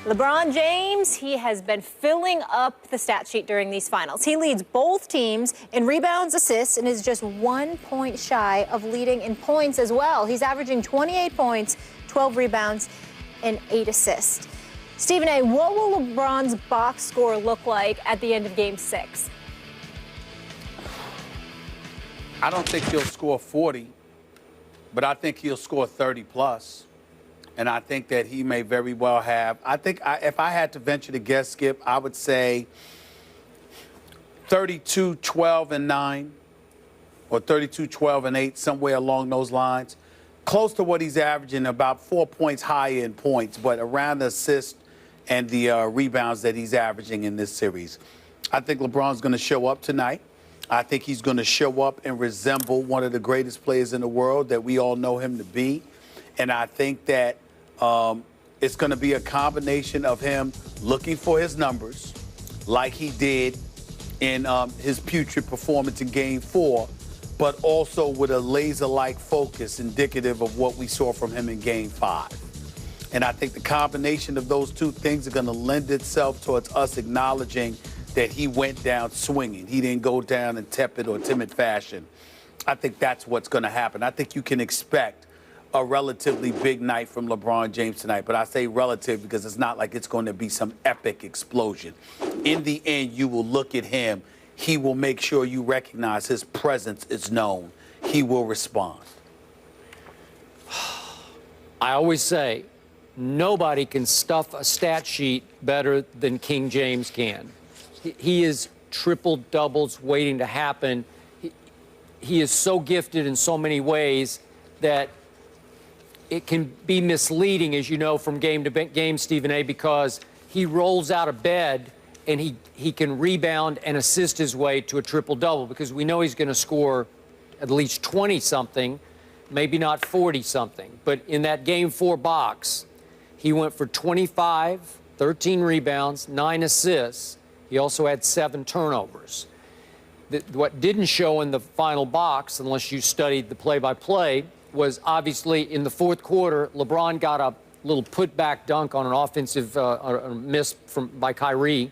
LeBron James, he has been filling up the stat sheet during these finals. He leads both teams in rebounds, assists, and is just 1 point shy of leading in points as well. He's averaging 28 points, 12 rebounds, and 8 assists. Stephen A., what will LeBron's box score look like at the end of Game 6? I don't think he'll score 40, but I think he'll score 30 plus. And I think that he may very well have. If I had to venture to guess, Skip, I would say 32, 12, and 9, or 32, 12, and 8, somewhere along those lines. Close to what he's averaging, about 4 points higher in points, but around the assist and the rebounds that he's averaging in this series. I think LeBron's going to show up tonight. I think he's going to show up and resemble one of the greatest players in the world that we all know him to be. And I think that it's going to be a combination of him looking for his numbers like he did in his putrid performance in Game 4, but also with a laser-like focus indicative of what we saw from him in Game 5. And I think the combination of those two things are going to lend itself towards us acknowledging that he went down swinging. He didn't go down in tepid or timid fashion. I think that's what's going to happen. I think you can expect a relatively big night from LeBron James tonight, but I say relative because it's not like it's going to be some epic explosion. In the end, you will look at him. He will make sure you recognize his presence is known. He will respond. I always say nobody can stuff a stat sheet better than King James can. He is triple doubles waiting to happen. He is so gifted in so many ways that it can be misleading, as you know, from game to game, Stephen A., because he rolls out of bed and he can rebound and assist his way to a triple-double, because we know he's going to score at least 20-something, maybe not 40-something. But in that Game 4 box, he went for 25, 13 rebounds, 9 assists. He also had 7 turnovers. What didn't show in the final box, unless you studied the play-by-play, was obviously in the fourth quarter, LeBron got a little putback dunk on an offensive miss by Kyrie.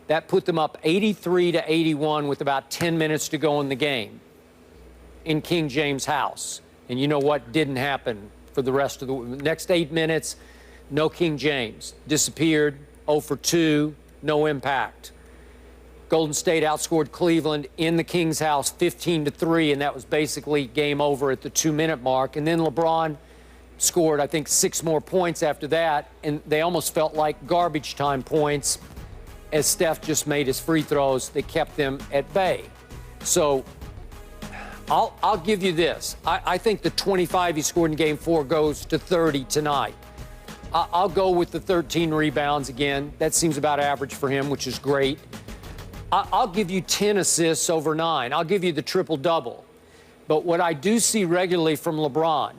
That put them up 83-81 with about 10 minutes to go in the game in King James' house. And you know what didn't happen for the rest of the next 8 minutes? No King James. Disappeared, 0 for 2, no impact. Golden State outscored Cleveland in the Kings' house 15-3, and that was basically game over at the 2-minute mark. And then LeBron scored, I think, 6 more points after that, and they almost felt like garbage time points as Steph just made his free throws that kept them at bay. So I'll give you this. I think the 25 he scored in Game 4 goes to 30 tonight. I'll go with the 13 rebounds again. That seems about average for him, which is great. I'll give you 10 assists over 9. I'll give you the triple-double. But what I do see regularly from LeBron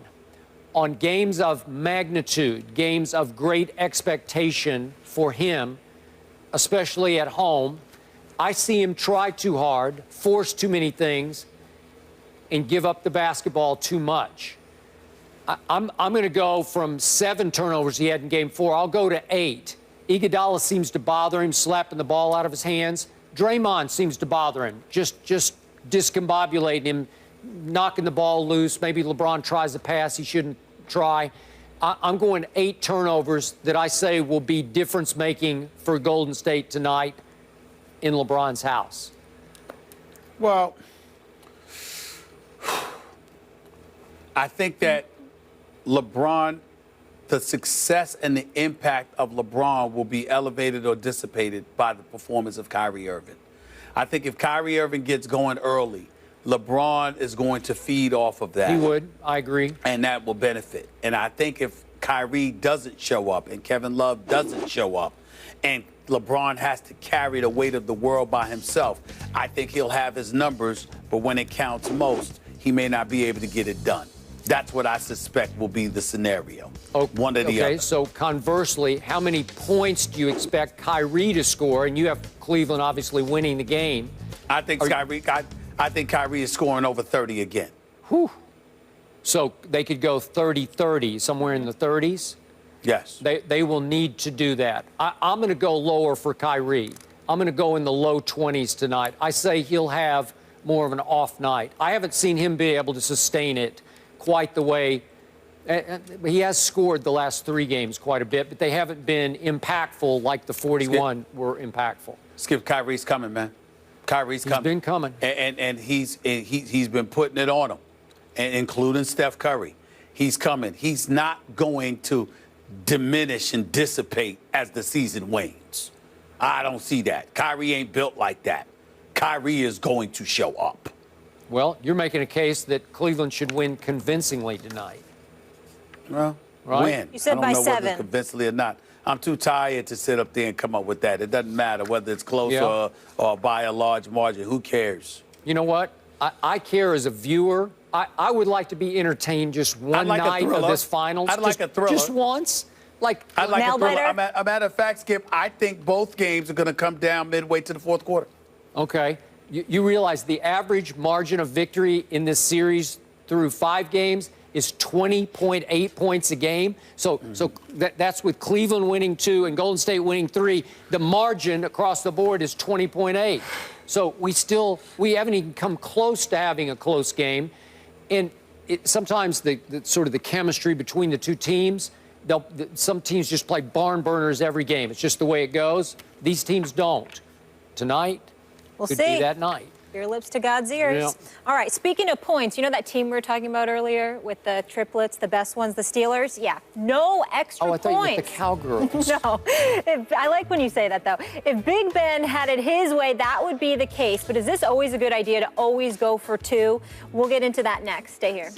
on games of magnitude, games of great expectation for him, especially at home, I see him try too hard, force too many things, and give up the basketball too much. I'm going to go from 7 turnovers he had in Game 4. I'll go to 8. Iguodala seems to bother him, slapping the ball out of his hands. Draymond seems to bother him, just discombobulating him, knocking the ball loose. Maybe LeBron tries a pass he shouldn't try. I'm going 8 turnovers that I say will be difference-making for Golden State tonight in LeBron's house. Well, I think that LeBron, the success and the impact of LeBron will be elevated or dissipated by the performance of Kyrie Irving. I think if Kyrie Irving gets going early, LeBron is going to feed off of that. He would. I agree. And that will benefit. And I think if Kyrie doesn't show up and Kevin Love doesn't show up and LeBron has to carry the weight of the world by himself, I think he'll have his numbers, but when it counts most, he may not be able to get it done. That's what I suspect will be the scenario. One or the other. Okay, so conversely, how many points do you expect Kyrie to score? And you have Cleveland obviously winning the game. I think Kyrie is scoring over 30 again. Whew. So they could go 30-30, somewhere in the 30s? Yes. They will need to do that. I'm going to go lower for Kyrie. I'm going to go in the low 20s tonight. I say he'll have more of an off night. I haven't seen him be able to sustain it quite the way. He has scored the last 3 games quite a bit, but they haven't been impactful like the 41 were impactful. Skip, Kyrie's coming, man. Kyrie's coming. He's been coming. And he's been putting it on him, and including Steph Curry. He's coming. He's not going to diminish and dissipate as the season wanes. I don't see that. Kyrie ain't built like that. Kyrie is going to show up. Well, you're making a case that Cleveland should win convincingly tonight. Well, right? win. You said I don't by know 7. whether convincingly or not. I'm too tired to sit up there and come up with that. It doesn't matter whether it's close or by a large margin. Who cares? You know what? I care as a viewer. I would like to be entertained just one night of this finals. I'd like a thriller. Just once. I'd like a thriller. Nail-biter? A matter of fact, Skip, I think both games are going to come down midway to the fourth quarter. Okay. You realize the average margin of victory in this series through 5 games is 20.8 points a game. So that's with Cleveland winning 2 and Golden State winning 3. The margin across the board is 20.8. So we haven't even come close to having a close game. And sometimes the sort of the chemistry between the two teams, some teams just play barn burners every game. It's just the way it goes. These teams don't. Tonight We'll could see. be that night. Your lips to God's ears. Yeah. All right, speaking of points, you know that team we were talking about earlier with the triplets, the best ones, the Steelers? Yeah, no extra Oh, I points. thought you meant the Cowgirls. No. I like when you say that, though. If Big Ben had it his way, that would be the case. But is this always a good idea to always go for 2? We'll get into that next. Stay here.